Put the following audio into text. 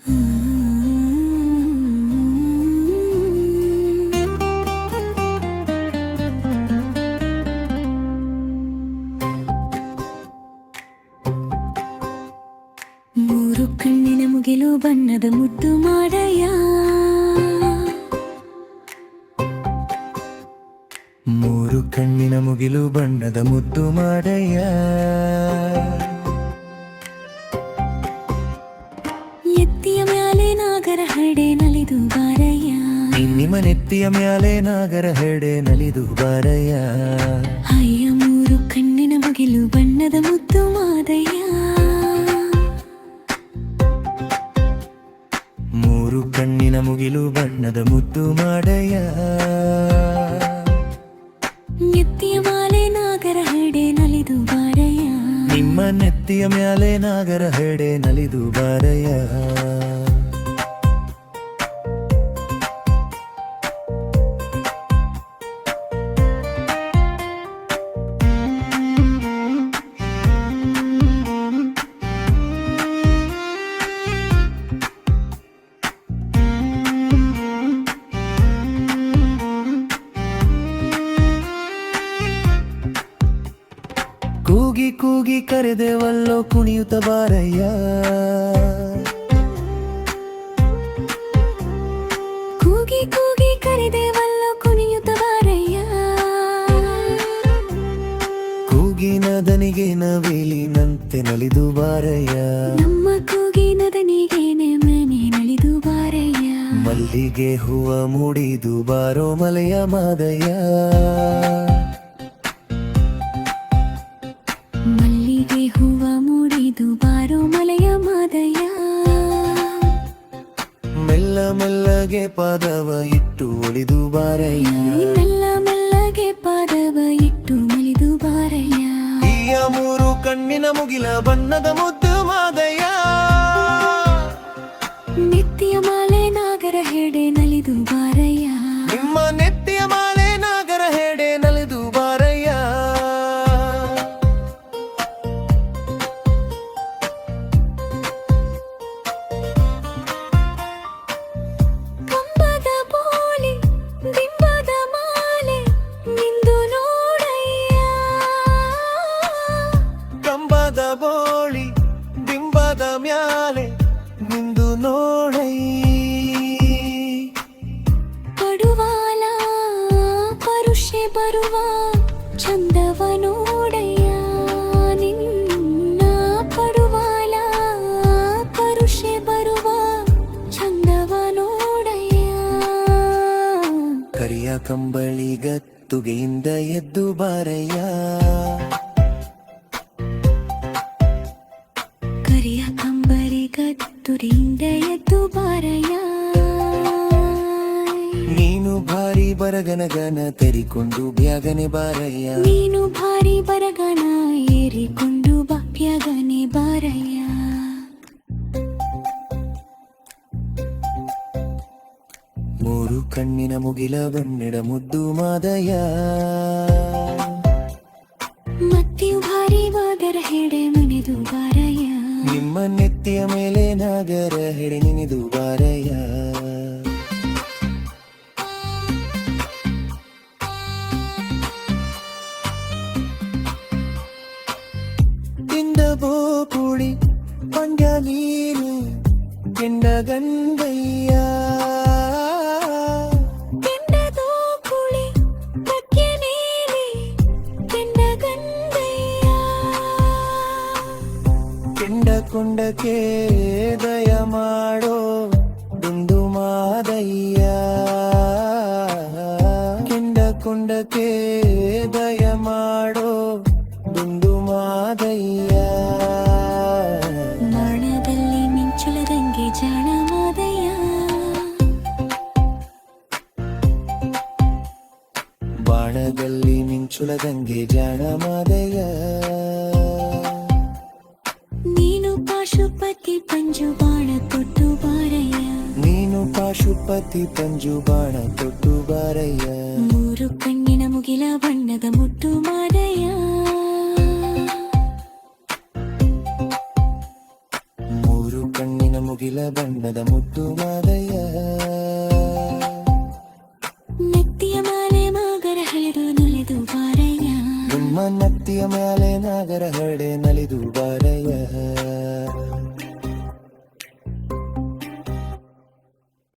ಮೂರು ಕಣ್ಣಿನ ಮುಗಿಲು ಬಣ್ಣದ ಮುದ್ದು ಮಾಡಯ್ಯ. ಮೂರು ಕಣ್ಣಿನ ಮುಗಿಲು ಬಣ್ಣದ ಮುದ್ದು ಮಾಡಯ್ಯ. ಎತ್ತಿಯ ಮ್ಯಾಲೆ ನಾಗರ ಹರಡೆ ನಲಿದು ಬಾರಯ್ಯ. ನಿಮ್ಮ ನೆತ್ತಿಯ ಮ್ಯಾಲೆ ನಾಗರ ಹೆಡೆ ನಲಿದು ಬಾರಯ್ಯ. ಅಯ್ಯ ಮೂರು ಕಣ್ಣಿನ ಮುಗಿಲು ಬಣ್ಣದ ಮುದ್ದು ಮಾದಯ್ಯ. ಮೂರು ಕಣ್ಣಿನ ಮುಗಿಲು ಬಣ್ಣದ ಮುದ್ದು ಮಾಡಯ್ಯ. ನೆತ್ತಿಯ ಮ್ಯಾಲೆ ನಾಗರ ಹರಡೆ ನಲಿದು ಬಾರಯ್ಯ. ನಿಮ್ಮ ನೆತ್ತಿಯ ಮ್ಯಾಲೆ ನಾಗರ ಹೆಡೆ ನಲಿದು ಬಾರಯ್ಯ. ಕೂಗಿ ಕೂಗಿ ಕರೆದೇವಲ್ಲೋ ಕುಣಿಯುತ್ತ ಬಾರಯ್ಯ. ಕೂಗಿ ಕೂಗಿ ಕರೆದೇವಲ್ಲೋ ಕುಣಿಯುತ್ತ ಬಾರಯ್ಯ. ಕೂಗಿನ ದನಿಗೆ ನವಿಲಿನಂತೆ ನಲಿದು ಬಾರಯ್ಯ. ನಮ್ಮ ಕೂಗಿನ ದನಿಗೆ ಮನೆ ನಲಿದು ಬಾರಯ್ಯ. ಮಲ್ಲಿಗೆ ಹೂವ ಮೂಡಿದು ಬಾರೋ ಮಲೆಯ ಮಾದಯ್ಯ. ಮಲ್ಲಿಗೆ ಹೂವ ಮೂಡಿದು ಬಾರೋ ಮಲೆಯ ಮಾದಯ್ಯ. ಮೆಲ್ಲ ಮೆಲ್ಲಗೆ ಪಾದವ ಇಟ್ಟು ಒಲಿದು ಬಾರಯ್ಯ. ಮೆಲ್ಲ ಮೆಲ್ಲಗೆ ಪಾದವ ಇಟ್ಟು ಮಲಿದು ಬಾರಯ್ಯ. ಈಯ ಮೂರು ಕಣ್ಣಿನ ಮುಗಿಲ ಬಣ್ಣದ ಮುದ್ದು ಮಾದಯ್ಯ. ನೆತ್ತಿಯ ಮಾಲೆ ನಾಗರ ಹೆಡೆ ನಲಿದು ಬಾರಯ್ಯ. ನಿಮ್ಮ ನೆತ್ತಿಯ ಮಾಲೆ ನಾಗರ ಹೆಡೆ ನಲಿದು ಬಾರಯ್ಯ. ಕಂಬದ ಬೋಲಿ ಬಿಂಬದ ಮಾಲೆ ನಿಂದು ನೋಡಯ್ಯ. ಕಂಬದ ಬೋಳಿ ಬಿಂಬದ ಮ್ಯಾಲೆ ನಿಂದು ನೋಡೈ. ಪಡುವಾಲ ಪರುಷೆ ಬರುವ ಚಂದವ ನೋಡಯ್ಯ. ನಿನ್ನ ಪಡುವಾಲ ಪರುಷೆ ಬರುವ ಚಂದವ ನೋಡಯ್ಯ. ಕರಿಯ ಕಂಬಳಿಗತ್ತುಗೆಯಿಂದ ಎದ್ದು ಬಾರಯ್ಯ. ಕರಿಯ ಕಂಬರಿಗತ್ತುರಿಂದ ಎದ್ದು ಬಾರಯ್ಯ. ನೀನು ಭಾರಿ ಬರಗನಗನ ತೆರಿಕೊಂಡು ಬ್ಯಾಗನೆ ಬಾರಯ್ಯ. ನೀನು ಭಾರಿ ಬರಗಣ ಏರಿಕೊಂಡು ಬಾಪ್ಯಗನೆ ಬಾರಯ್ಯ. ಮೂರು ಕಣ್ಣಿನ ಮುಗಿಲ ಬಣ್ಣದ ಮುದ್ದು ಮಾದಯ್ಯ. ಮತ್ತೆಯು ಭಾರಿ ವಾದರ ಹೆಡೆ ಮನೆದು ಬಾರಯ್ಯ. ನಿಮ್ಮ ನೆತ್ತಿಯ ಮೇಲೆ ನಾಗರ ಹೆಡೆ ನಿನಿದು ಬಾರಯ್ಯ. ತಿಂದ ಬೋಕುಳಿ ಪಂಡ್ಯ ನೀನು ಕೆಂಡ ಗಂಗಯ್ಯ. ಕೆಂಡದೋ ಕುಳಿ ಪಕ್ಕೆ ನೀಲಿ ಕೆಂಡ ಗಂಗಯ್ಯ. ಕೆಂಡ ಕೊಂಡಕ್ಕೆ ದಯ ಮಾಡೋ ದುಂದು ಮಾದಯ್ಯ. ಕೆಂಡ ಕೊಂಡಕ್ಕೆ ದಯ ಮಾಡೋ ದುಂದು ಮಾದಯ್ಯ. ಬಾಣದಲ್ಲಿ ಮಿಂಚುಳದಂಗೆ ಜಾಣ ಮಾದಯ್ಯ. ಬಾಣದಲ್ಲಿ ಮಿಂಚುಳದಂಗೆ ಜಾಣ ಮಾದಯ್ಯ. ನೀನು ಪಾಶುಪತಿ ಪಂಜು ಬಾಣ ತೊಟ್ಟು ಬಾರಯ್ಯ. ನೀನು ಪಾಶುಪತಿ ಪಂಜು ಬಾಣ ತೊಟ್ಟು ಬಾರಯ್ಯ. ಮೂರು ಕಣ್ಣಿನ ಮುಗಿಲ ಬಣ್ಣದ ಮುಟ್ಟು ಮಾಡಯ್ಯ. ಮೂರು ಕಣ್ಣಿನ ಮುಗಿಲ ಬಣ್ಣದ ಮುತ್ತು ಮಾದಯ್ಯ ನೆತ್ತಿಯ ಮಾಲೆ ಮಾಗರ ಹಳೆದು ನಲಿದು ಬಾರಯ್ಯ ನಿಮ್ಮ ನತ್ತಿಯ ಮೇಲೆ ನಾಗರ ಹರಡೆ ನಲಿದು ಬಾರಯ್ಯ